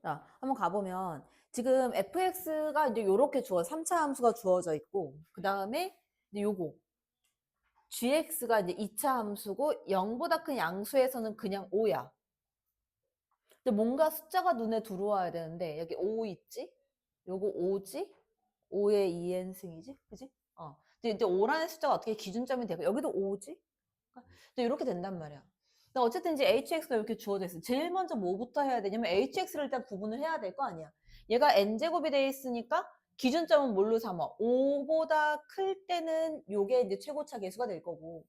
자, 한번 가보면 지금 fx가 이제 요렇게 3차 함수가 주어져 있고 그 다음에 이제 요거 gx가 이제 2차 함수고 0보다 큰 양수에서는 그냥 5야. 근데 뭔가 숫자가 눈에 들어와야 되는데 여기 5 있지? 요거 5지? 5의 2n승이지? 그지? 근데 이제 5라는 숫자가 어떻게 기준점이 되고 여기도 5지? 근데 이렇게 된단 말이야. 근데 어쨌든 이제 hx가 이렇게 주어져 있어. 제일 먼저 뭐부터 해야 되냐면 hx를 일단 구분을 해야 될 거 아니야. 얘가 n제곱이 돼 있으니까 기준점은 뭘로 삼아? 5보다 클 때는 요게 이제 최고차 계수가 될 거고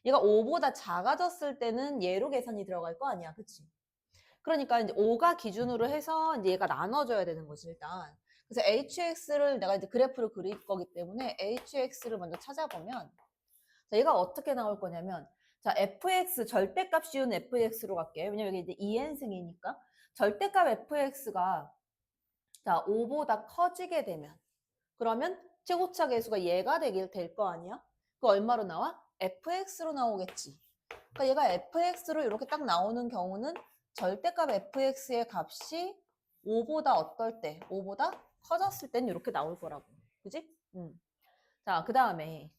얘가 5보다 작아졌을 때는 얘로 계산이 들어갈 거 아니야. 그치? 그러니까 이제 5가 기준으로 해서 이제 얘가 나눠줘야 되는 거지, 일단. 그래서 hx를 내가 이제 그래프를 그릴 거기 때문에 hx를 먼저 찾아보면 자, 얘가 어떻게 나올 거냐면 자, fx 절대값 씌운 fx로 갈게요. 왜냐면 여기 이제 2n승이니까 절대값 fx가 자, 5보다 커지게 되면 그러면 최고차 계수가 얘가 될 거 아니야? 그 얼마로 나와? fx로 나오겠지. 그러니까 얘가 fx로 이렇게 딱 나오는 경우는 절대값 fx의 값이 5보다 어떨 때? 5보다 커졌을 땐 이렇게 나올 거라고. 그지? 자, 그 다음에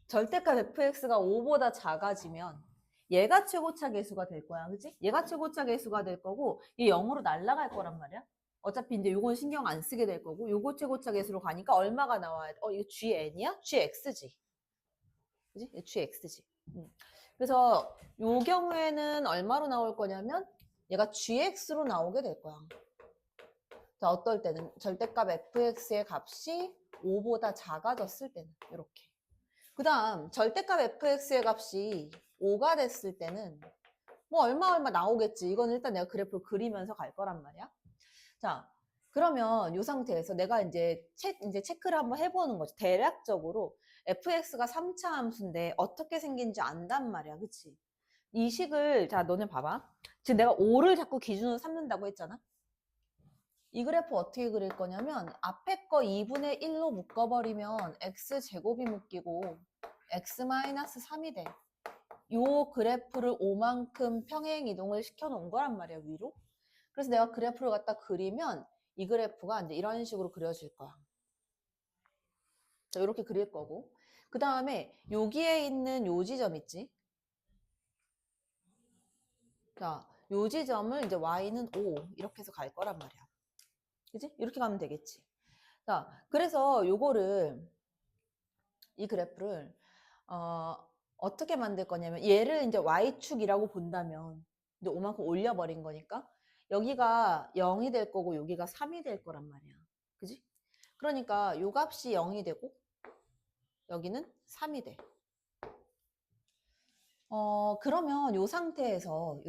절대값 fx가 5보다 작아지면 얘가 최고차 계수가 될 거야. 그치? 얘가 최고차 계수가 될 거고 얘 0으로 날아갈 거란 말이야. 어차피 이제 요건 신경 안 쓰게 될 거고 요거 최고차 계수로 가니까 얼마가 나와야 돼? 이거 gn이야? gx지. 그지? gx지. 그래서 요 경우에는 얼마로 나올 거냐면 얘가 gx로 나오게 될 거야. 자, 어떨 때는 절대값 fx의 값이 5보다 작아졌을 때는 이렇게. 그 다음 절대값 fx의 값이 5가 됐을 때는 뭐 얼마 나오겠지. 이건 일단 내가 그래프를 그리면서 갈 거란 말이야. 자, 그러면 이 상태에서 내가 이제 체크를 한번 해보는 거지. 대략적으로 fx가 3차 함수인데 어떻게 생긴지 안단 말이야. 그치? 이 식을 자 너네 봐봐. 지금 내가 5를 자꾸 기준으로 삼는다고 했잖아. 이 그래프 어떻게 그릴 거냐면 앞에 거 2분의 1로 묶어버리면 x제곱이 묶이고 x-3이 돼. 요 그래프를 5만큼 평행 이동을 시켜놓은 거란 말이야, 위로. 그래서 내가 그래프를 갖다 그리면 이 그래프가 이제 이런 식으로 그려질 거야. 자, 이렇게 그릴 거고. 그 다음에 여기에 있는 요 지점 있지? 자, 요 지점을 이제 y는 5 이렇게 해서 갈 거란 말이야. 그지? 이렇게 가면 되겠지. 자, 그래서 요거를 이 그래프를 어떻게 만들 거냐면 얘를 이제 y축이라고 본다면 이제 5만큼 올려버린 거니까 여기가 0이 될 거고 여기가 3이 될 거란 말이야. 그지? 그러니까 요 값이 0이 되고 여기는 3이 돼. 그러면 요 상태에서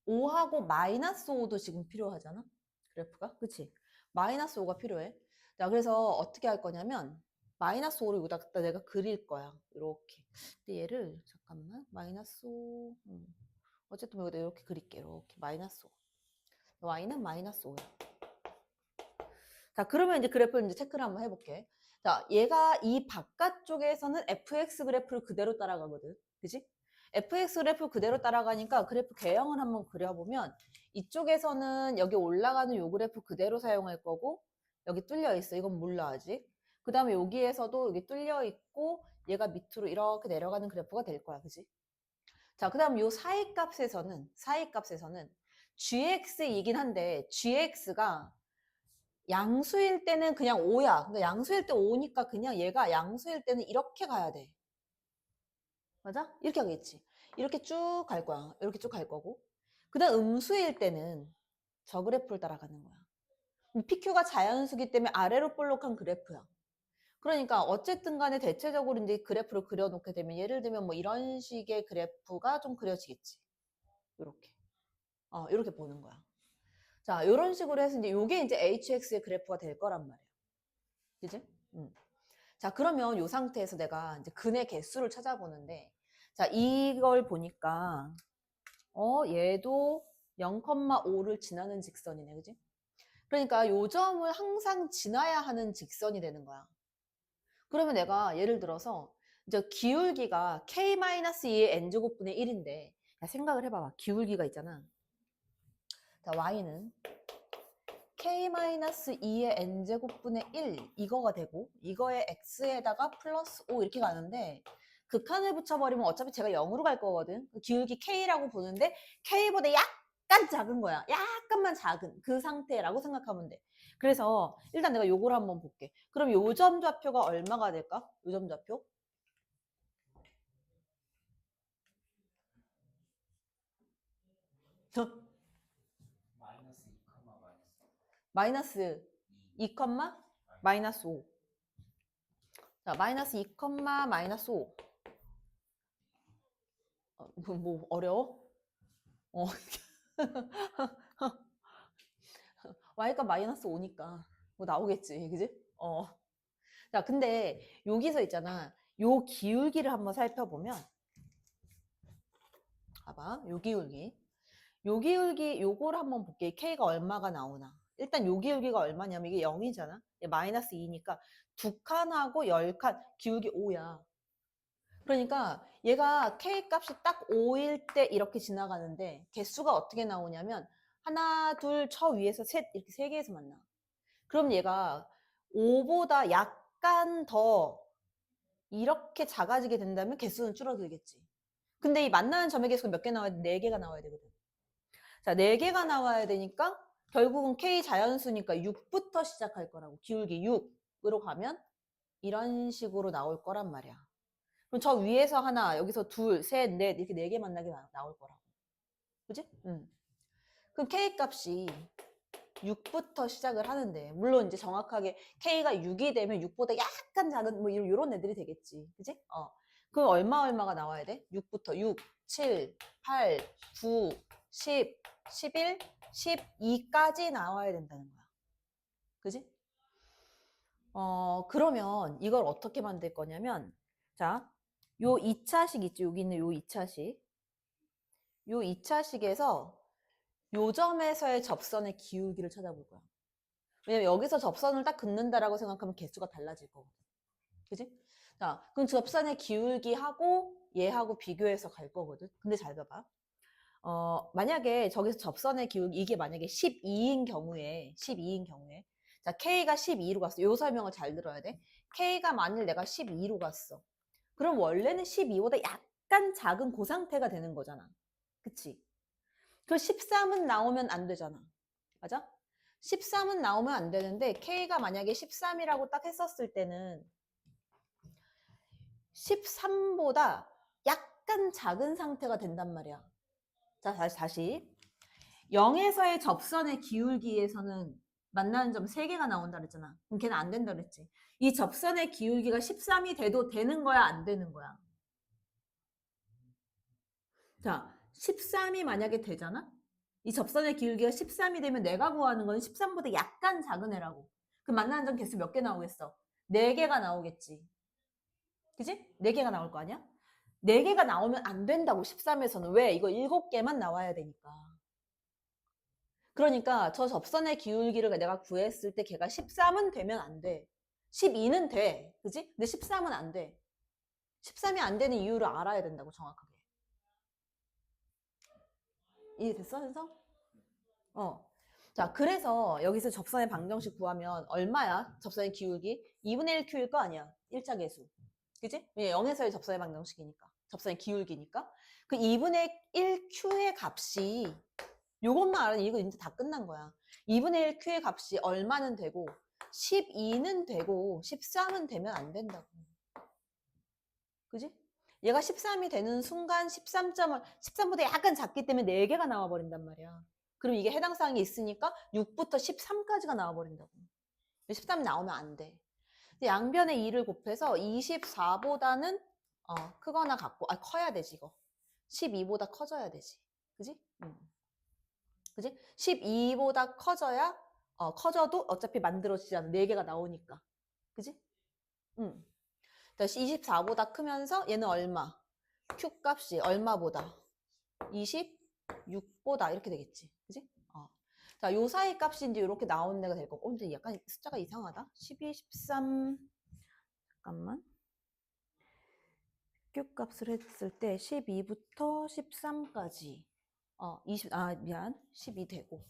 5하고 마이너스 5도 지금 필요하잖아. 그래프가. 그치? 마이너스 5가 필요해. 자, 그래서 어떻게 할 거냐면 마이너스 5를 여기다 갖다 내가 그릴 거야. 이렇게. 근데 얘를 잠깐만. 마이너스 5. 어쨌든 여기다 이렇게 그릴게. 이렇게 마이너스 5. y는 마이너스 5야. 자, 그러면 이제 그래프를 이제 체크를 한번 해볼게. 자, 얘가 이 바깥쪽에서는 fx 그래프를 그대로 따라가거든. 그지? fx 그래프 그대로 따라가니까 그래프 개형을 한번 그려보면 이쪽에서는 여기 올라가는 요 그래프 그대로 사용할 거고 여기 뚫려 있어. 이건 몰라 아직. 그 다음에 여기에서도 여기 뚫려 있고 얘가 밑으로 이렇게 내려가는 그래프가 될 거야. 그지? 자, 그 다음 요 사이값에서는 gx이긴 한데 gx가 양수일 때는 그냥 5야. 근데 양수일 때 5니까 그냥 얘가 양수일 때는 이렇게 가야 돼. 맞아? 이렇게 하겠지. 이렇게 쭉 갈 거야. 이렇게 쭉 갈 거고. 그 다음 음수일 때는 저 그래프를 따라가는 거야. PQ가 자연수기 때문에 아래로 볼록한 그래프야. 그러니까 어쨌든 간에 대체적으로 이제 그래프를 그려놓게 되면 예를 들면 뭐 이런 식의 그래프가 좀 그려지겠지. 이렇게. 이렇게 보는 거야. 자, 이런 식으로 해서 이제 요게 이제 HX의 그래프가 될 거란 말이야. 그지? 자, 그러면 이 상태에서 내가 이제 근의 개수를 찾아보는데, 자, 이걸 보니까, 얘도 0,5를 지나는 직선이네, 그지? 그러니까 요 점을 항상 지나야 하는 직선이 되는 거야. 그러면 내가 예를 들어서, 이제 기울기가 k-2의 n제곱분의 1인데, 야, 생각을 해봐봐. 기울기가 있잖아. 자, y는 k-2의 n제곱분의 1 이거가 되고, 이거에 x에다가 플러스 5 이렇게 가는데, 극한을 붙여버리면 어차피 제가 0으로 갈 거거든. 기울기 k라고 보는데 k보다 약간 작은 거야. 약간만 작은 그 상태라고 생각하면 돼. 그래서 일단 내가 요걸 한번 볼게. 그럼 요점 좌표가 얼마가 될까? 요점 좌표? 마이너스 2, 마이너스 5. 자, 마이너스 2, 마이너스 5. 뭐 어려워? 어. y가 마이너스 5니까 뭐 나오겠지, 그지? 자, 근데 여기서 있잖아. 요 기울기를 한번 살펴보면, 봐봐, 요 기울기. 요 기울기, 요걸 한번 볼게. k가 얼마가 나오나. 일단 요 기울기가 얼마냐면 이게 0이잖아. 마이너스 2니까 두 칸하고 10칸, 기울기 5야. 그러니까 얘가 k 값이 딱 5일 때 이렇게 지나가는데 개수가 어떻게 나오냐면 하나, 둘, 저 위에서 셋, 이렇게 세 개에서 만나. 그럼 얘가 5보다 약간 더 이렇게 작아지게 된다면 개수는 줄어들겠지. 근데 이 만나는 점의 개수가 몇 개 나와야 돼? 4개가 나와야 되거든. 자, 4개가 나와야 되니까 결국은 K 자연수니까 6부터 시작할 거라고. 기울기 6으로 가면 이런 식으로 나올 거란 말이야. 그럼 저 위에서 하나, 여기서 둘, 셋, 넷 이렇게 4개 만나게 나올 거라고. 그지? 그럼 K 값이 6부터 시작을 하는데 물론 이제 정확하게 K가 6이 되면 6보다 약간 작은 뭐 이런 애들이 되겠지. 그지? 그럼 얼마가 나와야 돼? 6부터 6, 7, 8, 9, 10, 11, 12까지 나와야 된다는 거야. 그지? 그러면 이걸 어떻게 만들 거냐면 자, 요 2차식 있지? 여기 있는 요 2차식. 요 2차식에서 요 점에서의 접선의 기울기를 찾아볼 거야. 왜냐면 여기서 접선을 딱 긋는다라고 생각하면 개수가 달라질 거거든. 그지? 자, 그럼 접선의 기울기하고 얘하고 비교해서 갈 거거든. 근데 잘 봐봐. 만약에 저기서 접선의 기울기, 이게 만약에 12인 경우에, 자, K가 12로 갔어. 요 설명을 잘 들어야 돼. K가 만일 내가 12로 갔어. 그럼 원래는 12보다 약간 작은 그 상태가 되는 거잖아. 그치? 그 13은 나오면 안 되잖아. 맞아? 13은 나오면 안 되는데 K가 만약에 13이라고 딱 했었을 때는 13보다 약간 작은 상태가 된단 말이야. 자, 다시. 0에서의 접선의 기울기에서는 만나는 점 3개가 나온다 그랬잖아. 그럼 걔는 안 된다 그랬지. 이 접선의 기울기가 13이 돼도 되는 거야, 안 되는 거야? 자, 13이 만약에 되잖아? 이 접선의 기울기가 13이 되면 내가 구하는 건 13보다 약간 작은 애라고. 그럼 만나는 점 개수 몇 개 나오겠어? 4개가 나오겠지. 그지? 4개가 나올 거 아니야? 4개가 나오면 안 된다고 13에서는. 왜? 이거 7개만 나와야 되니까. 그러니까 저 접선의 기울기를 내가 구했을 때 걔가 13은 되면 안 돼. 12는 돼. 그지? 근데 13은 안 돼. 13이 안 되는 이유를 알아야 된다고 정확하게. 이해됐어, 현성? 자, 그래서 여기서 접선의 방정식 구하면 얼마야? 접선의 기울기? 2분의 1Q일 거 아니야. 1차 계수. 그지? 0에서의 접선의 방정식이니까. 접선의 기울기니까. 그 2분의 1Q의 값이 요것만 알아면 이거 이제 다 끝난 거야. 2분의 1Q의 값이 얼마는 되고 12는 되고 13은 되면 안 된다고. 그지? 얘가 13이 되는 순간 13보다 약간 작기 때문에 4개가 나와버린단 말이야. 그럼 이게 해당 사항이 있으니까 6부터 13까지가 나와버린다고. 13이 나오면 안 돼. 양변의 2를 곱해서 24보다는 크거나 같고, 커야 되지 이거. 12보다 커져야 되지. 그지? 그지? 12보다 커져야 커져도 어차피 만들어지지 않아. 4개가 나오니까. 그지? 응. 24보다 크면서 얘는 얼마? Q 값이 얼마보다? 26보다 이렇게 되겠지. 그지? 자, 요 사이 값이 이제 이렇게 나오는 데가 될 거고. 근데 약간 숫자가 이상하다. 12, 13. 잠깐만. Q 값을 했을 때 12부터 13까지 12 되고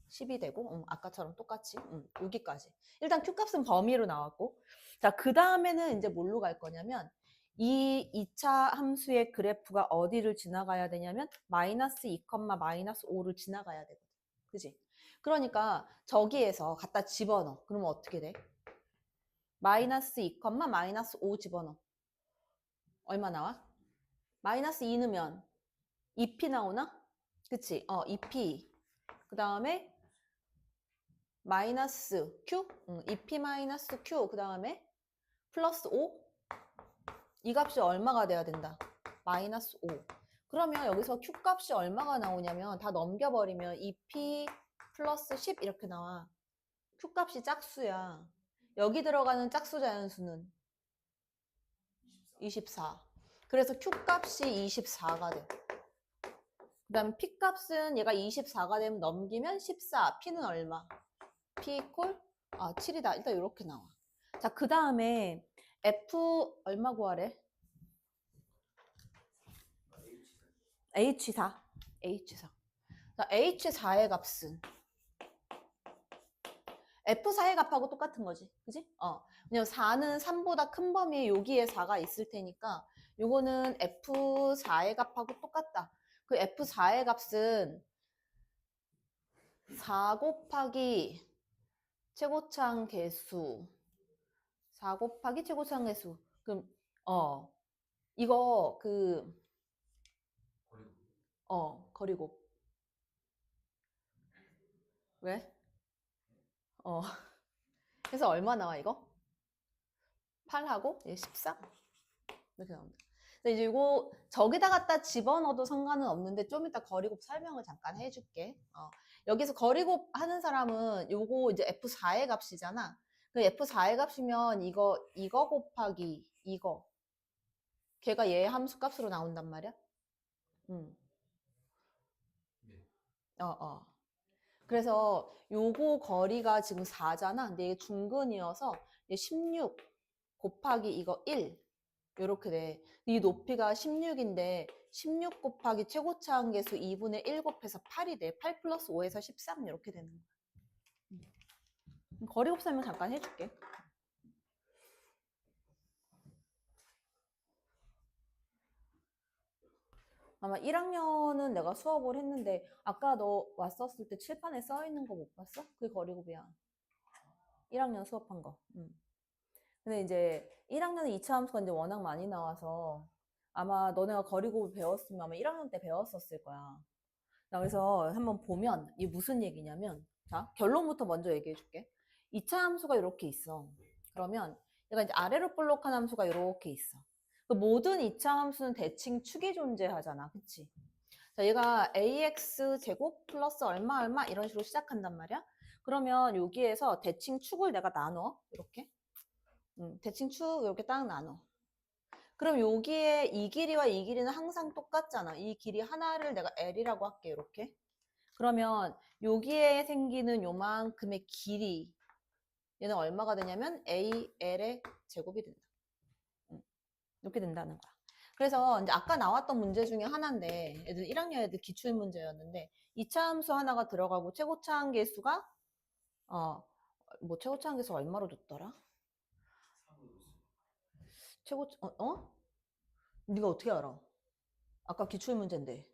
10이 되고 아까처럼 똑같이 여기까지 일단 Q 값은 범위로 나왔고 자 그 다음에는 이제 뭘로 갈 거냐면 이 2차 함수의 그래프가 어디를 지나가야 되냐면 마이너스 2, 마이너스 5를 지나가야 되거든 그지? 그러니까 저기에서 갖다 집어넣어 그러면 어떻게 돼? 마이너스 2, 마이너스 5 집어넣어 얼마 나와? 마이너스 2 넣으면 2p 나오나? 그치? 2p 그 다음에 마이너스 q 2p 마이너스 q 그 다음에 플러스 5 이 값이 얼마가 돼야 된다? 마이너스 5 그러면 여기서 q 값이 얼마가 나오냐면 다 넘겨버리면 2p 플러스 10 이렇게 나와 q 값이 짝수야 여기 들어가는 짝수 자연수는 24 그래서 q 값이 24가 돼 그 다음 p 값은 얘가 24가 되면 넘기면 14 p는 얼마? p 이퀄 7이다. 일단 이렇게 나와. 자, 그 다음에 f 얼마 구하래? h4. h4. 자, h4의 값은 f4의 값하고 똑같은 거지. 그지? 왜냐면 4는 3보다 큰 범위에 여기에 4가 있을 테니까 요거는 f4의 값하고 똑같다. 그 f4의 값은 4 곱하기 최고차항 개수 4 곱하기 최고차항 개수 그럼 이거 거리곱 왜? 그래서 얼마 나와 이거? 8하고 14 이렇게 나옵니다. 근데 이제 이거 저기다 갖다 집어넣어도 상관은 없는데 좀 이따 거리곱 설명을 잠깐 해줄게. 여기서 거리곱 하는 사람은 요거 이제 F4의 값이잖아. 그 F4의 값이면 이거 곱하기 이거 걔가 얘 함수 값으로 나온단 말이야. 그래서 요거 거리가 지금 4잖아. 근데 이게 중근이어서 16 곱하기 이거 1 요렇게 돼. 이 높이가 16인데 16 곱하기 최고차항 개수 2분의 1 곱해서 8이 돼. 8 플러스 5에서 13 이렇게 되는 거야. 거리곱 설명 잠깐 해줄게. 아마 1학년은 내가 수업을 했는데 아까 너 왔었을 때 칠판에 써있는 거 못 봤어? 그게 거리곱이야. 1학년 수업한 거. 근데 이제 1학년은 2차 함수가 이제 워낙 많이 나와서 아마 너네가 거리곱을 배웠으면 아마 1학년 때 배웠었을 거야. 자, 그래서 한번 보면 이게 무슨 얘기냐면 자, 결론부터 먼저 얘기해 줄게. 2차 함수가 이렇게 있어. 그러면 얘가 이제 아래로 볼록한 함수가 이렇게 있어. 그 모든 2차 함수는 대칭 축이 존재하잖아. 그치? 자, 얘가 ax 제곱 플러스 얼마 얼마 이런 식으로 시작한단 말이야. 그러면 여기에서 대칭 축을 내가 나눠. 이렇게. 대칭 축 이렇게 딱 나눠. 그럼 여기에 이 길이와 이 길이는 항상 똑같잖아. 이 길이 하나를 내가 L이라고 할게. 이렇게. 그러면 여기에 생기는 요만큼의 길이 얘는 얼마가 되냐면 AL의 제곱이 된다. 이렇게 된다는 거야. 그래서 이제 아까 나왔던 문제 중에 하나인데 애들 1학년 애들 기출 문제였는데 2차 함수 하나가 들어가고 최고차항 계수가 최고차항 계수 얼마로 줬더라? 네가 어떻게 알아? 아까 기출 문제인데.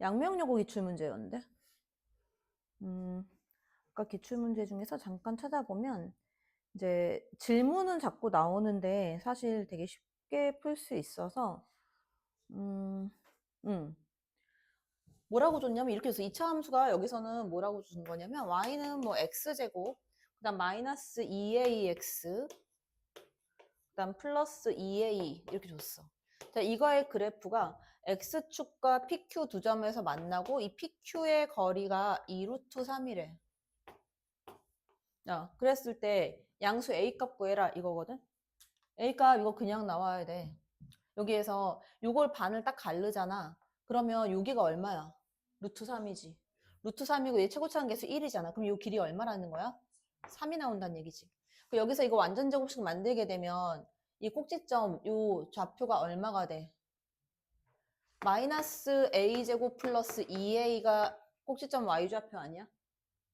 양명여고 기출 문제였는데. 아까 기출 문제 중에서 잠깐 찾아보면 이제 질문은 자꾸 나오는데 사실 되게 쉽게 풀 수 있어서 뭐라고 줬냐면 이렇게 해서 2차 함수가 여기서는 뭐라고 준 거냐면 y는 뭐 x제곱 그 다음 마이너스 2ax 그 다음 플러스 2a 이렇게 줬어. 자, 이거의 그래프가 x축과 pq 두 점에서 만나고 이 pq의 거리가 2루트 3이래. 야, 그랬을 때 양수 a값 구해라 이거거든. a값 이거 그냥 나와야 돼. 여기에서 요걸 반을 딱 가르잖아. 그러면 여기가 얼마야? 루트 3이지. 루트 3이고 얘 최고차항 계수 1이잖아. 그럼 요 길이 얼마라는 거야? 3이 나온다는 얘기지. 여기서 이거 완전 제곱식 만들게 되면 이 꼭지점 요 좌표가 얼마가 돼? 마이너스 a제곱 플러스 2a가 꼭지점 y좌표 아니야?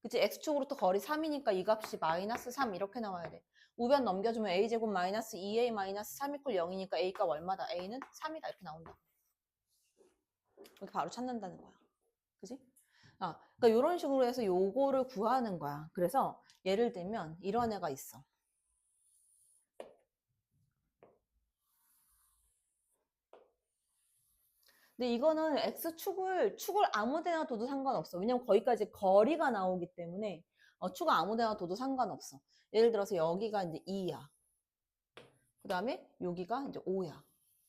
그치? x축으로부터 거리 3이니까 이 값이 마이너스 3 이렇게 나와야 돼. 우변 넘겨주면 a제곱 마이너스 2a 마이너스 3 이퀄 0이니까 a 값 얼마다? a는 3이다 이렇게 나온다. 이렇게 바로 찾는다는 거야. 그지? 그러니까 이런 식으로 해서 요거를 구하는 거야. 그래서 예를 들면 이런 애가 있어. 근데 이거는 x축을 아무 데나 둬도 상관없어. 왜냐면 거기까지 거리가 나오기 때문에 축을 아무 데나 둬도 상관없어. 예를 들어서 여기가 이제 2야. 그 다음에 여기가 이제 5야.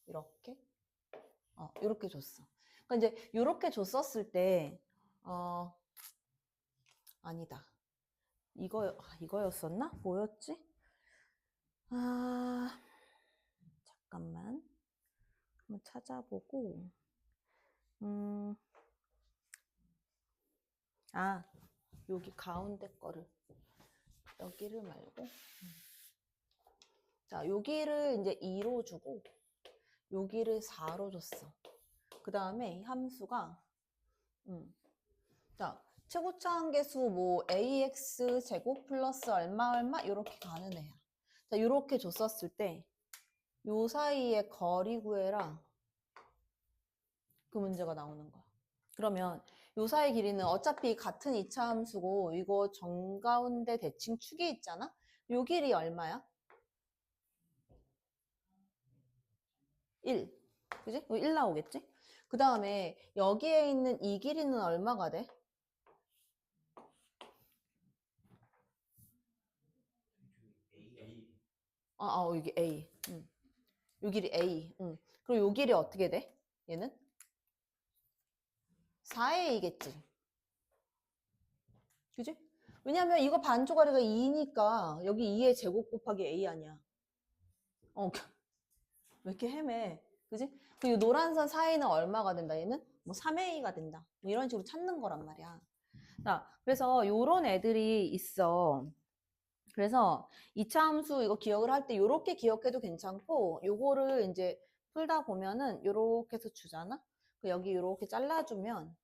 이렇게 이렇게 줬어. 그러니까 이제 이렇게 줬었을 때 아니다. 이거였었나? 뭐였지? 잠깐만. 한번 찾아보고. 여기 가운데 거를. 여기를 말고. 자, 여기를 이제 2로 주고, 여기를 4로 줬어. 그 다음에 이 함수가, 자, 최고차항계수 뭐 ax 제곱 플러스 얼마 이렇게 가는 애야. 자, 이렇게 줬었을 때, 요 사이에 거리 구해라. 그 문제가 나오는 거야. 그러면 요 사이 길이는 어차피 같은 2차 함수고 이거 정가운데 대칭 축이 있잖아? 요 길이 얼마야? 1. 그지? 1 나오겠지? 그 다음에 여기에 있는 이 길이는 얼마가 돼? 여기 A. 요 길이 A. 그리고 요 길이 어떻게 돼? 얘는? 4A겠지. 그지? 왜냐면 이거 반조가리가 2니까 여기 2의 제곱 곱하기 A 아니야. 왜 이렇게 헤매? 그지? 그리고 노란선 사이는 얼마가 된다? 얘는 뭐 3A가 된다. 뭐 이런 식으로 찾는 거란 말이야. 자, 그래서 요런 애들이 있어. 그래서 2차 함수 이거 기억을 할 때 요렇게 기억해도 괜찮고 요거를 이제 풀다 보면은 요렇게 해서 주잖아? 여기 요렇게 잘라주면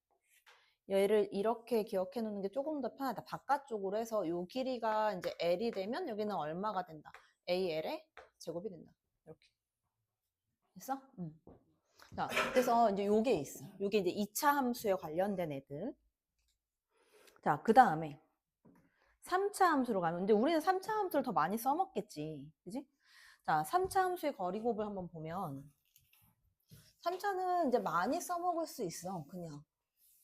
얘를 이렇게 기억해 놓는 게 조금 더 편하다. 바깥쪽으로 해서 요 길이가 이제 L이 되면 여기는 얼마가 된다? AL의 제곱이 된다. 이렇게. 됐어? 자, 그래서 이제 요게 있어. 요게 이제 2차 함수에 관련된 애들. 자, 그 다음에 3차 함수로 가면, 근데 우리는 3차 함수를 더 많이 써먹겠지. 그지? 자, 3차 함수의 거리 곱을 한번 보면, 3차는 이제 많이 써먹을 수 있어, 그냥.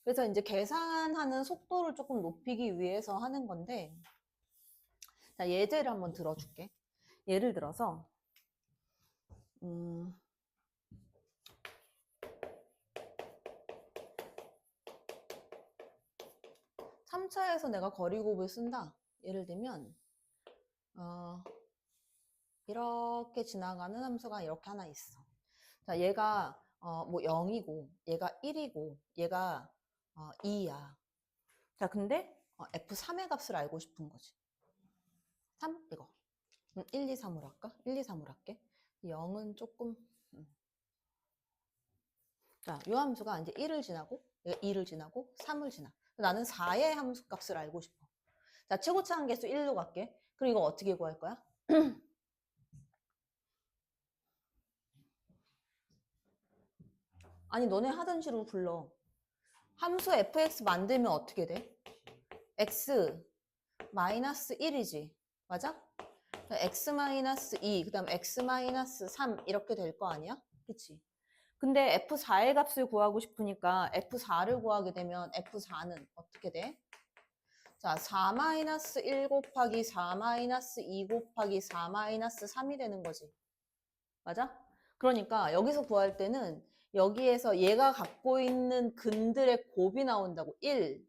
그래서 이제 계산하는 속도를 조금 높이기 위해서 하는 건데, 자, 예제를 한번 들어줄게. 예를 들어서, 3차에서 내가 거리 곱을 쓴다. 예를 들면, 이렇게 지나가는 함수가 이렇게 하나 있어. 자, 얘가 뭐 0이고 얘가 1이고 얘가 2야. 자, 근데 F3의 값을 알고 싶은 거지. 3 이거. 1, 2, 3으로 할까? 1, 2, 3으로 할게. 0은 조금 자, 이 함수가 이제 1을 지나고 얘가 2를 지나고 3을 지나. 나는 4의 함수 값을 알고 싶어. 자, 최고차항 계수 1로 갈게. 그럼 이거 어떻게 구할 거야? 아니, 너네 하던 식으로 불러. 함수 fx 만들면 어떻게 돼? x 마이너스 1이지. 맞아? x 마이너스 2, 그 다음 x 마이너스 3 이렇게 될 거 아니야? 그치? 근데 F4의 값을 구하고 싶으니까 F4를 구하게 되면 F4는 어떻게 돼? 자, 4 마이너스 1 곱하기 4 마이너스 2 곱하기 4 마이너스 3이 되는 거지. 맞아? 그러니까 여기서 구할 때는 여기에서 얘가 갖고 있는 근들의 곱이 나온다고. 1,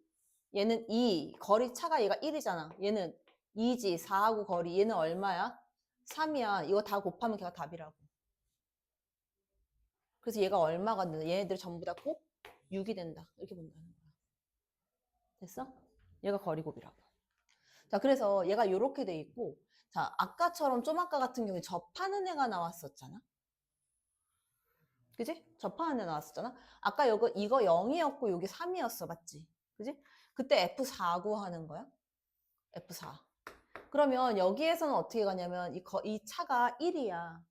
얘는 2, 거리 차가 얘가 1이잖아. 얘는 2지, 4하고 거리. 얘는 얼마야? 3이야. 이거 다 곱하면 걔가 답이라고. 그래서 얘가 얼마가 된다. 얘네들 전부 다 곱 6이 된다. 이렇게 본다는 거야. 됐어? 얘가 거리 곱이라고. 자, 그래서 얘가 이렇게 돼 있고, 자, 아까처럼 좀 아까 같은 경우에 접하는 애가 나왔었잖아. 그지? 접하는 애 나왔었잖아. 아까 이거 0이었고 여기 3이었어. 맞지? 그지? 그때 F4 구하는 거야. F4. 그러면 여기에서는 어떻게 가냐면 이 차가 1이야.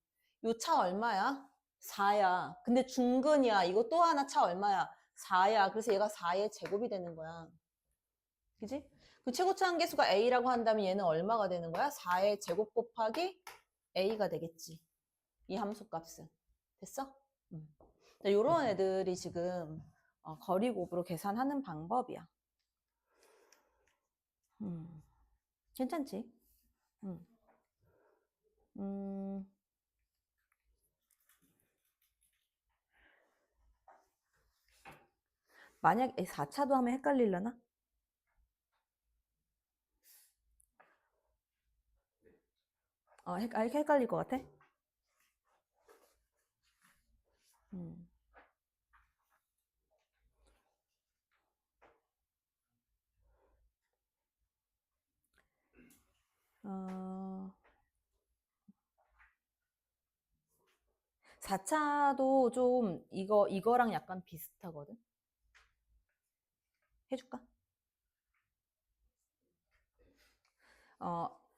요 차 얼마야? 4야. 근데 중근이야. 이거 또 하나 차 얼마야? 4야. 그래서 얘가 4의 제곱이 되는 거야. 그지? 그 최고차 한계수가 A라고 한다면 얘는 얼마가 되는 거야? 4의 제곱 곱하기 A가 되겠지. 이 함수 값은. 됐어? 이런 애들이 지금 거리곱으로 계산하는 방법이야. 괜찮지? 음. 음. 만약 4차도 하면 헷갈리려나? 헷갈릴 것 같아? 음. 어, 4차도 좀 이거랑 약간 비슷하거든? 해줄까?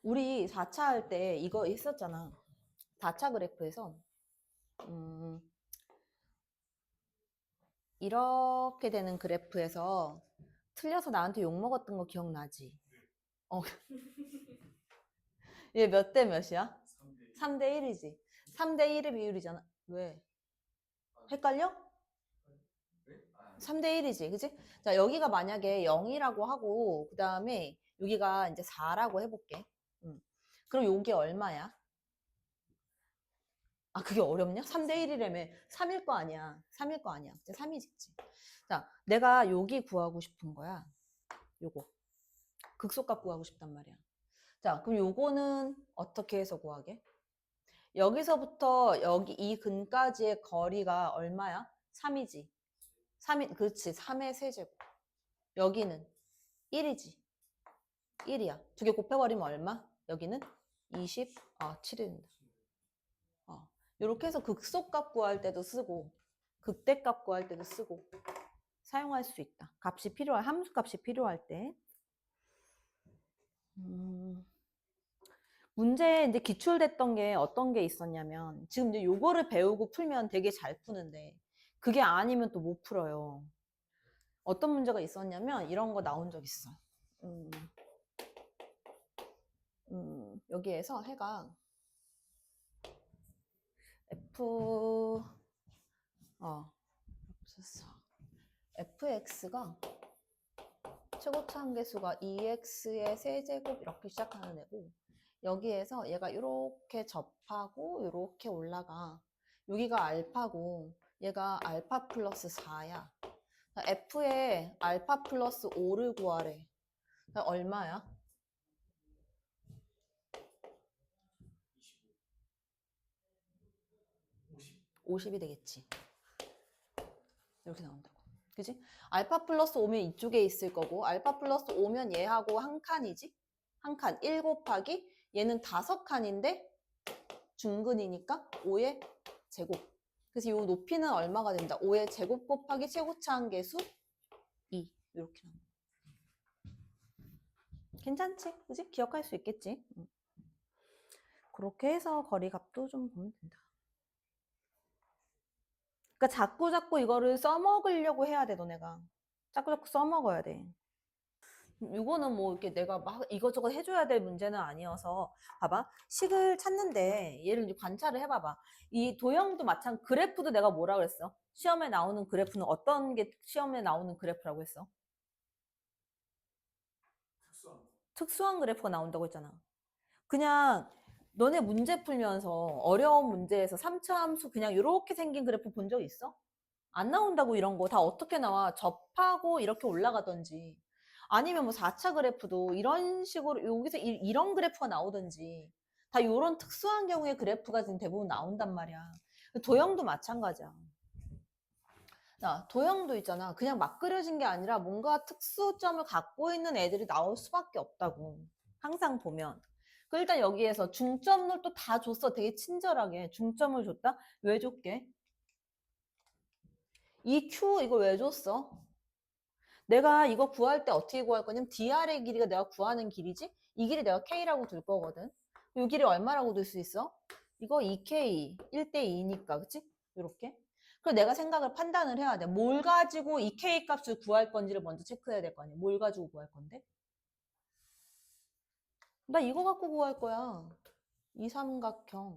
우리 4차 할 때 이거 있었잖아. 4차 그래프에서, 음, 이렇게 되는 그래프에서 틀려서 나한테 욕먹었던 거 기억나지? 어, 얘 몇 대 몇이야? 3대 1이지. 3대 1의 비율이잖아. 왜? 헷갈려? 3대 1이지. 그치? 자, 여기가 만약에 0이라고 하고, 그 다음에 여기가 이제 4라고 해볼게. 그럼 여기 얼마야? 아, 그게 어렵냐? 3대 1이라며. 3일 거 아니야. 3일 거 아니야. 이제 3이지. 자, 내가 여기 구하고 싶은 거야. 요거. 극소값 구하고 싶단 말이야. 자, 그럼 요거는 어떻게 해서 구하게? 여기서부터 여기 이 근까지의 거리가 얼마야? 3이지. 3이, 그렇지. 3의 세제곱. 여기는 1이지. 1이야. 두 개 곱해버리면 얼마? 여기는 20, 7이 된다. 이렇게 해서 극소값 구할 때도 쓰고, 극대값 구할 때도 쓰고, 사용할 수 있다. 함수 값이 필요할 때. 문제에 이제 기출됐던 게 어떤 게 있었냐면, 지금 이제 요거를 배우고 풀면 되게 잘 푸는데, 그게 아니면 또 못 풀어요. 어떤 문제가 있었냐면, 이런 거 나온 적 있어. 여기에서 해가 fx가 최고차 한계수가 2x의 세제곱 이렇게 시작하는 애고, 여기에서 얘가 이렇게 접하고 이렇게 올라가. 여기가 알파고 얘가 알파 플러스 4야. f의 알파 플러스 5를 구하래. 얼마야? 50이 되겠지. 이렇게 나온다고. 그지? 알파 플러스 5면 이쪽에 있을 거고, 알파 플러스 5면 얘하고 한 칸이지? 한 칸. 1 곱하기 얘는 5칸인데 중근이니까 5의 제곱. 그래서 이 높이는 얼마가 된다? 5의 제곱 곱하기 최고차 한계수 2. 이렇게 나온다. 괜찮지? 그지? 기억할 수 있겠지? 그렇게 해서 거리값도 좀 보면 된다. 그러니까 자꾸 이거를 써먹으려고 해야 돼, 너네가. 자꾸 써먹어야 돼. 이거는 뭐 이렇게 내가 막 이것저것 해줘야 될 문제는 아니어서 봐봐. 식을 찾는데 얘를 이제 관찰을 해봐봐. 이 도형도 그래프도 내가 뭐라 그랬어? 시험에 나오는 그래프는 어떤 게 시험에 나오는 그래프라고 했어? 특수한 그래프가 나온다고 했잖아. 그냥 너네 문제 풀면서 어려운 문제에서 3차 함수 그냥 이렇게 생긴 그래프 본 적 있어? 안 나온다고 이런 거 다 어떻게 나와? 접하고 이렇게 올라가던지 아니면 뭐 4차 그래프도 이런 식으로 여기서 이런 그래프가 나오던지 다 이런 특수한 경우에 그래프가 지금 대부분 나온단 말이야. 도형도 마찬가지야. 자, 도형도 있잖아. 그냥 막 그려진 게 아니라 뭔가 특수점을 갖고 있는 애들이 나올 수밖에 없다고. 항상 보면. 그 일단 여기에서 중점을 또 다 줬어. 되게 친절하게. 중점을 줬다? 왜 줬게? 이 Q 이거 왜 줬어? 내가 이거 구할 때 어떻게 구할 거냐면 DR의 길이가 내가 구하는 길이지? 이 길이 내가 K라고 둘 거거든. 이 길이 얼마라고 둘 수 있어? 이거 2K, 1대2니까, 그치? 요렇게. 그리고 내가 생각을 판단을 해야 돼. 뭘 가지고 이 K 값을 구할 건지를 먼저 체크해야 될 거 아니야. 뭘 가지고 구할 건데? 나 이거 갖고 구할 거야. 이 삼각형.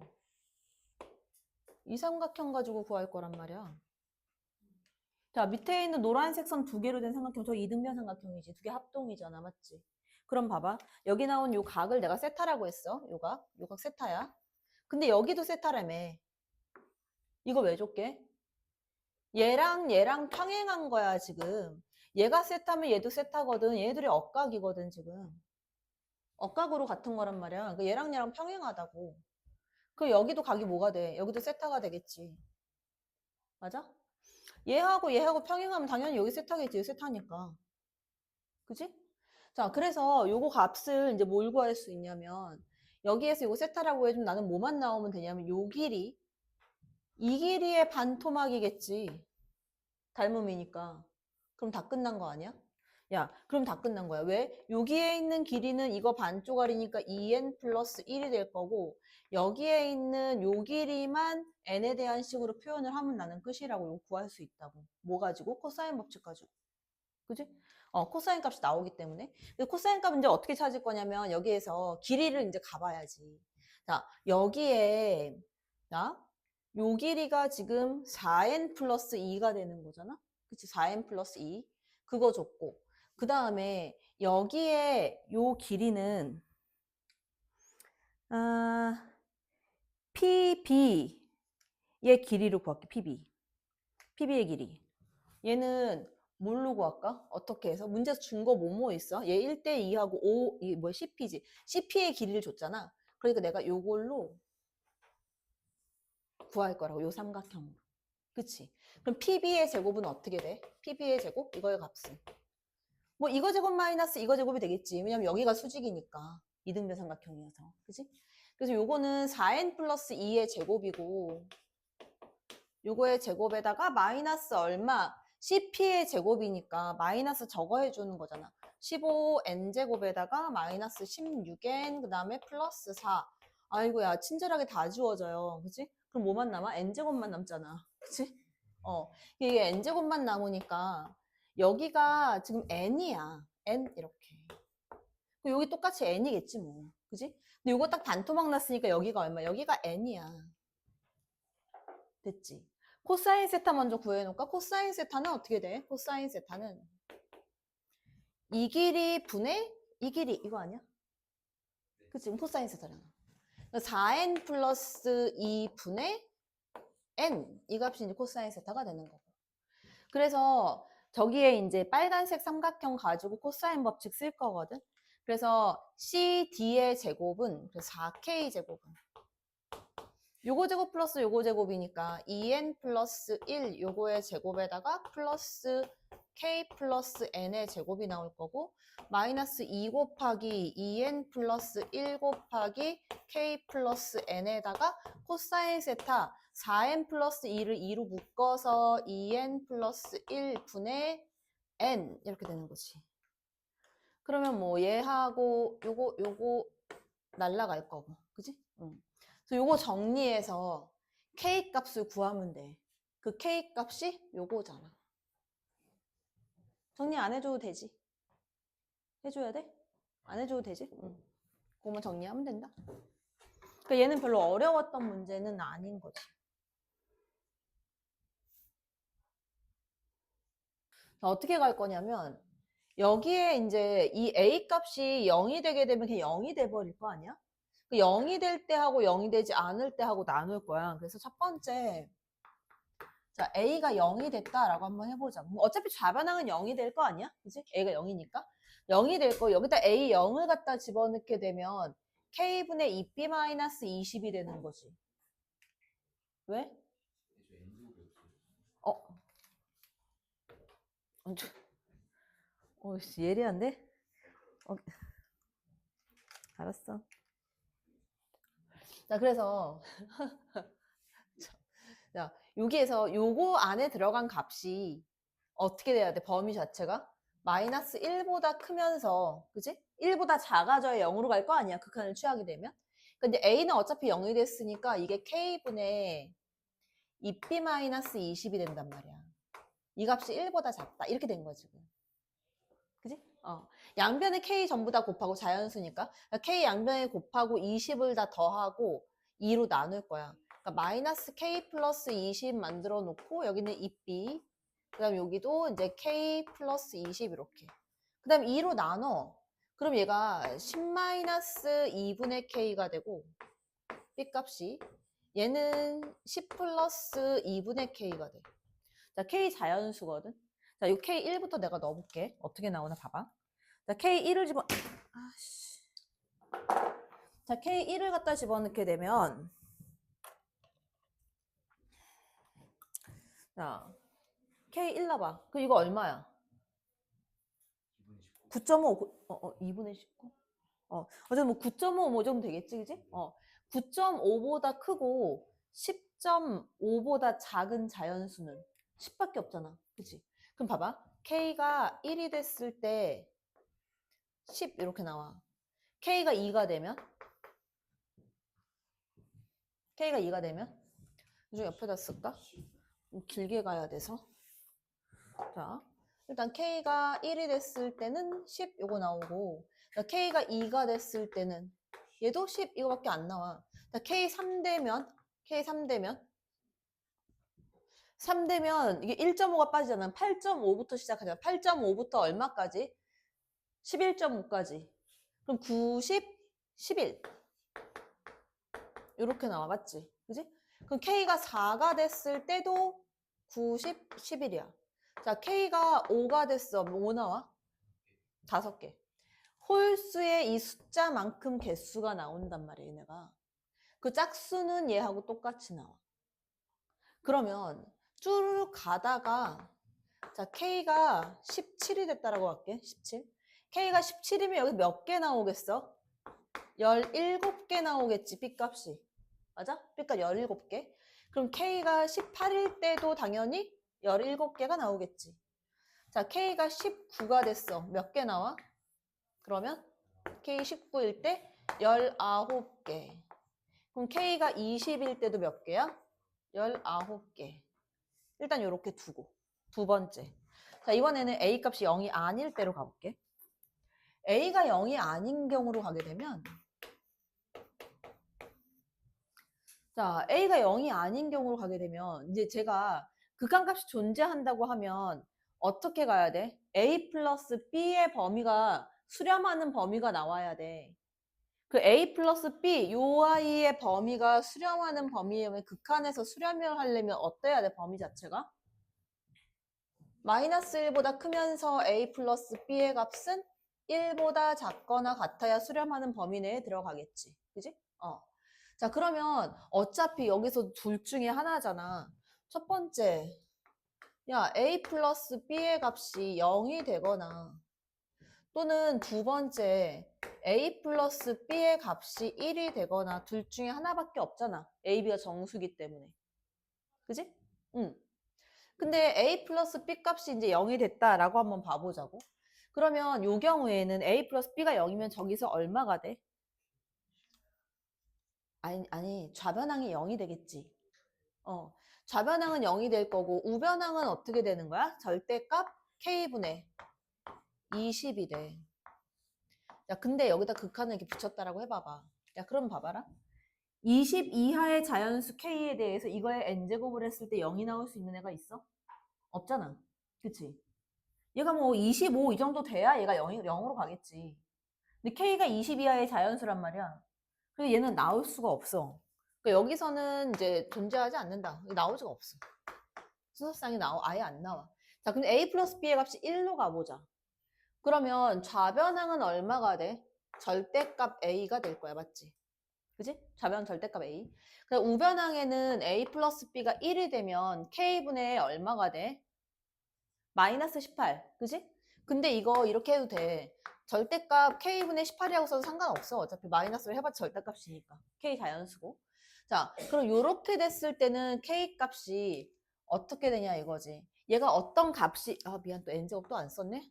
이 삼각형 가지고 구할 거란 말이야. 자, 밑에 있는 노란색 선 두 개로 된 삼각형, 저 이등변 삼각형이지. 두 개 합동이잖아, 맞지? 그럼 봐봐. 여기 나온 요 각을 내가 세타라고 했어. 요 각 세타야. 근데 여기도 세타라며. 이거 왜 줬게? 얘랑 얘랑 평행한 거야, 지금. 얘가 세타면 얘도 세타거든. 얘들이 억각이거든, 지금. 억각으로 같은 거란 말이야. 그러니까 얘랑 평행하다고. 그 여기도 각이 뭐가 돼? 여기도 세타가 되겠지. 맞아? 얘하고 평행하면 당연히 여기 세타겠지. 여기 세타니까. 그지? 자, 그래서 요거 값을 이제 뭘 구할 수 있냐면 여기에서 요거 세타라고 해주면 나는 뭐만 나오면 되냐면 요 길이 이 길이의 반토막이겠지. 닮음이니까. 그럼 다 끝난 거 아니야? 야, 그럼 다 끝난 거야. 왜? 여기에 있는 길이는 이거 반쪽알이니까 2n 플러스 1이 될 거고 여기에 있는 요 길이만 n에 대한 식으로 표현을 하면 나는 끝이라고 이거 구할 수 있다고. 뭐 가지고? 코사인 법칙 가지고. 그지? 코사인 값이 나오기 때문에. 근데 코사인 값은 이제 어떻게 찾을 거냐면 여기에서 길이를 이제 가봐야지. 자, 여기에 자, 요 길이가 지금 4n 플러스 2가 되는 거잖아. 그치? 4n 플러스 2. 그거 줬고. 그 다음에 여기에 요 길이는 아, PB의 길이로 구할게. PB의 길이. 얘는 뭘로 구할까? 어떻게 해서? 문제에서 준 거 뭐뭐 있어? 얘 1대2하고 5, 이게 뭐야? CP지. CP의 길이를 줬잖아. 그러니까 내가 요걸로 구할 거라고, 요 삼각형으로. 그치? 그럼 PB의 제곱은 어떻게 돼? PB의 제곱? 이거의 값은? 뭐 이거 제곱 마이너스 이거 제곱이 되겠지. 왜냐면 여기가 수직이니까. 이등변 삼각형이어서. 그치? 그래서 요거는 4n 플러스 2의 제곱이고 요거의 제곱에다가 마이너스 얼마? CP의 제곱이니까 마이너스 저거 해주는 거잖아. 15n제곱에다가 마이너스 16n 그 다음에 플러스 4. 아이고야 친절하게 다 지워져요. 그치? 그럼 뭐만 남아? n제곱만 남잖아. 그치? 이게 n제곱만 남으니까 여기가 지금 n이야. n 이렇게. 여기 똑같이 n이겠지 뭐. 그치? 근데 요거 딱 반토막 났으니까 여기가 얼마? 여기가 n이야. 됐지? 코사인 세타 먼저 구해놓을까? 코사인 세타는 어떻게 돼? 코사인 세타는 이 길이 분의 이 길이 이거 아니야? 그치? 코사인 세타잖아. 4n 플러스 2 분의 n 이 값이 이제 코사인 세타가 되는 거고. 그래서 저기에 이제 빨간색 삼각형 가지고 코사인 법칙 쓸 거거든. 그래서 CD의 제곱은 4K 제곱은 요거 제곱 플러스 요거 제곱이니까 2n 플러스 1 요거의 제곱에다가 플러스 k 플러스 n의 제곱이 나올 거고 마이너스 2 곱하기 2n 플러스 1 곱하기 k 플러스 n에다가 코사인 세타 4n 플러스 2를 2로 묶어서 2n 플러스 1 분의 n 이렇게 되는 거지. 그러면 뭐 얘하고 요거 날라갈 거고 그지? 응. 그래서 요거 정리해서 K 값을 구하면 돼. 그 K 값이 요거잖아. 정리 안 해줘도 되지. 해줘야 돼? 안 해줘도 되지? 응. 그거만 정리하면 된다. 그러니까 얘는 별로 어려웠던 문제는 아닌 거지. 어떻게 갈 거냐면 여기에 이제 이 A 값이 0이 되게 되면 그냥 0이 돼버릴 거 아니야? 0이 될 때 하고 0이 되지 않을 때 하고 나눌 거야. 그래서 첫 번째 자, A가 0이 됐다라고 한번 해보자. 뭐 어차피 좌변항은 0이 될 거 아니야? 그지? A가 0이니까. 0이 될 거, 여기다 A 0을 갖다 집어넣게 되면 K분의 2B-20이 되는 거지. 왜? 어, 예리한데? 어, 알았어. 자, 그래서 자, 여기에서 요거 안에 들어간 값이 어떻게 돼야 돼? 범위 자체가 마이너스 1보다 크면서, 그지? 1보다 작아져야 0으로 갈 거 아니야, 극한을 취하게 되면. 근데 A는 어차피 0이 됐으니까 이게 K분의 2B-20이 된단 말이야. 이 값이 1보다 작다. 이렇게 된 거야, 지금. 그지? 양변에 K 전부 다 곱하고 자연수니까 K 양변에 곱하고 20을 다 더하고 2로 나눌 거야. 그러니까 마이너스 K 플러스 20 만들어 놓고 여기는 2B 그 다음 여기도 이제 K 플러스 20 이렇게 그 다음 2로 나눠. 그럼 얘가 10 마이너스 2분의 K가 되고 B 값이 얘는 10 플러스 2분의 K가 돼. 자, K 자연수거든. 자, 이 K1부터 내가 넣어볼게. 어떻게 나오나 봐봐. 자, K1을 자, K1을 갖다 집어넣게 되면 자, K1 넣어봐. 그럼 이거 얼마야? 9.5, 2분의 19? 어쨌든 뭐 9.5 뭐 정도 되겠지, 그지? 9.5보다 크고 10.5보다 작은 자연수는 10밖에 없잖아. 그치? 그럼 봐봐. K가 1이 됐을 때 10 이렇게 나와. K가 2가 되면 이 옆에다 쓸까? 길게 가야 돼서. 자, 일단 K가 1이 됐을 때는 10 요거 나오고 K가 2가 됐을 때는 얘도 10 이거밖에 안 나와. K 3되면 3되면 이게 1.5가 빠지잖아. 8.5부터 시작하잖아. 8.5부터 얼마까지? 11.5까지. 그럼 90, 11 이렇게 나와. 맞지? 그지? 그럼 K가 4가 됐을 때도 90, 11이야. 자, K가 5가 됐어. 뭐 나와? 5개. 홀수의 이 숫자만큼 개수가 나온단 말이야, 얘네가. 그 짝수는 얘하고 똑같이 나와. 그러면 쭉 가다가 자, K가 17이 됐다라고 할게. 17. K가 17이면 여기 몇 개 나오겠어? 17개 나오겠지, B값이. 맞아? B값 17개. 그럼 K가 18일 때도 당연히 17개가 나오겠지. 자, K가 19가 됐어. 몇 개 나와? 그러면 K 19일 때 19개. 그럼 K가 20일 때도 몇 개야? 19개. 일단 이렇게 두고. 두 번째. 자, 이번에는 A 값이 0이 아닐 때로 가볼게. A가 0이 아닌 경우로 가게 되면 자, A가 0이 아닌 경우로 가게 되면 이제 제가 극한값이 존재한다고 하면 어떻게 가야 돼? A 플러스 B의 범위가 수렴하는 범위가 나와야 돼. 그 A 플러스 B 요 아이의 범위가 수렴하는 범위에 극한에서 수렴을 하려면 어때야 돼? 범위 자체가? 마이너스 1보다 크면서 A 플러스 B의 값은 1보다 작거나 같아야 수렴하는 범위 내에 들어가겠지. 그지? 자, 그러면 어차피 여기서 둘 중에 하나잖아. 첫 번째, 야, A 플러스 B의 값이 0이 되거나 또는 두 번째, A 플러스 B의 값이 1이 되거나 둘 중에 하나밖에 없잖아. A, B가 정수기 때문에. 그지? 응. 근데 A 플러스 B 값이 이제 0이 됐다라고 한번 봐보자고. 그러면 이 경우에는 A 플러스 B가 0이면 저기서 얼마가 돼? 아니, 좌변항이 0이 되겠지. 좌변항은 0이 될 거고, 우변항은 어떻게 되는 거야? 절대값 K분의 20이 돼. 야, 근데 여기다 극한을 이렇게 붙였다라고 해봐봐. 야, 그럼 봐봐라. 20 이하의 자연수 K에 대해서 이거에 n제곱을 했을 때 0이 나올 수 있는 애가 있어? 없잖아. 그치? 얘가 뭐 25 이 정도 돼야 얘가 0으로 가겠지. 근데 K가 20 이하의 자연수란 말이야. 그래서 얘는 나올 수가 없어. 그러니까 여기서는 이제 존재하지 않는다. 나올 수가 없어. 순서상이 아예 안 나와. 자, 근데 A 플러스 B의 값이 1로 가보자. 그러면 좌변항은 얼마가 돼? 절대값 A가 될 거야. 맞지? 그지? 좌변 절대값 A. 그럼 우변항에는 A 플러스 B가 1이 되면 K분의 얼마가 돼? 마이너스 18. 그지? 근데 이거 이렇게 해도 돼. 절대값 k분의 18이라고 써도 상관없어. 어차피 마이너스를 해봤자 절대값이니까. k 자연수고. 자, 그럼 요렇게 됐을 때는 k 값이 어떻게 되냐 이거지. 얘가 어떤 값이, 아, 미안, 또 n제곱 또 안 썼네?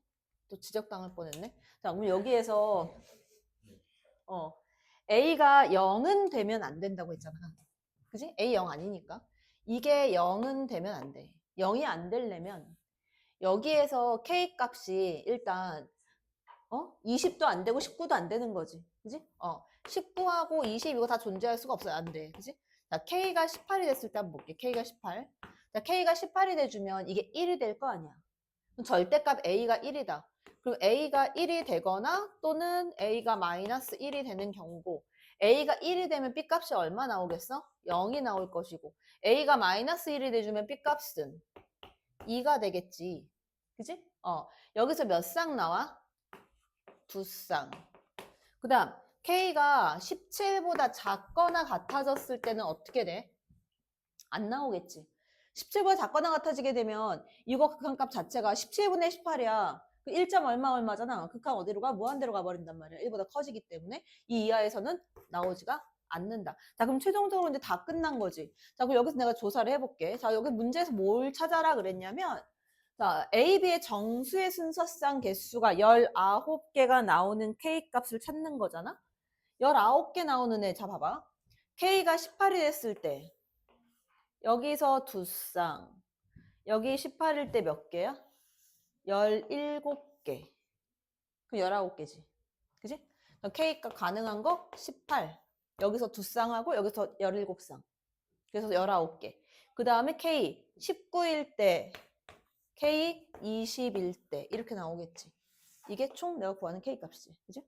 또 지적당할 뻔했네. 자, 그럼 여기에서, a가 0은 되면 안 된다고 했잖아. 그지? a 0 아니니까. 이게 0은 되면 안 돼. 0이 안 되려면 여기에서 k 값이 일단 20도 안 되고 19도 안 되는 거지. 그지? 19하고 20 이거 다 존재할 수가 없어요. 안 돼. 그지? 자, K가 18이 됐을 때 한번 볼게. K가 18. 자, K가 18이 돼주면 이게 1이 될 거 아니야. 그럼 절대값 A가 1이다. 그럼 A가 1이 되거나 또는 A가 마이너스 1이 되는 경우고 A가 1이 되면 B값이 얼마 나오겠어? 0이 나올 것이고 A가 마이너스 1이 돼주면 B값은 2가 되겠지. 그지? 여기서 몇 쌍 나와? 2쌍. 그 다음 K가 17보다 작거나 같아졌을 때는 어떻게 돼? 안 나오겠지. 17보다 작거나 같아지게 되면 이거 극한값 자체가 17분의 18이야. 그 1점 얼마잖아. 극한 어디로 가? 무한대로 가버린단 말이야. 1보다 커지기 때문에 이 이하에서는 나오지가 않는다. 자, 그럼 최종적으로 이제 다 끝난 거지. 자, 그럼 여기서 내가 조사를 해볼게. 자, 여기 문제에서 뭘 찾아라 그랬냐면 자, A, B의 정수의 순서상 개수가 19개가 나오는 K값을 찾는 거잖아? 19개 나오는 애, 자, 봐봐. K가 18이 됐을 때, 여기서 2쌍. 여기 18일 때 몇 개야? 17개. 그럼 19개지. 그지? K값 가능한 거 18. 여기서 2쌍하고 여기서 17쌍. 그래서 19개. 그 다음에 K 19일 때, K 20일 때 이렇게 나오겠지. 이게 총 내가 구하는 K 값이지. 그지?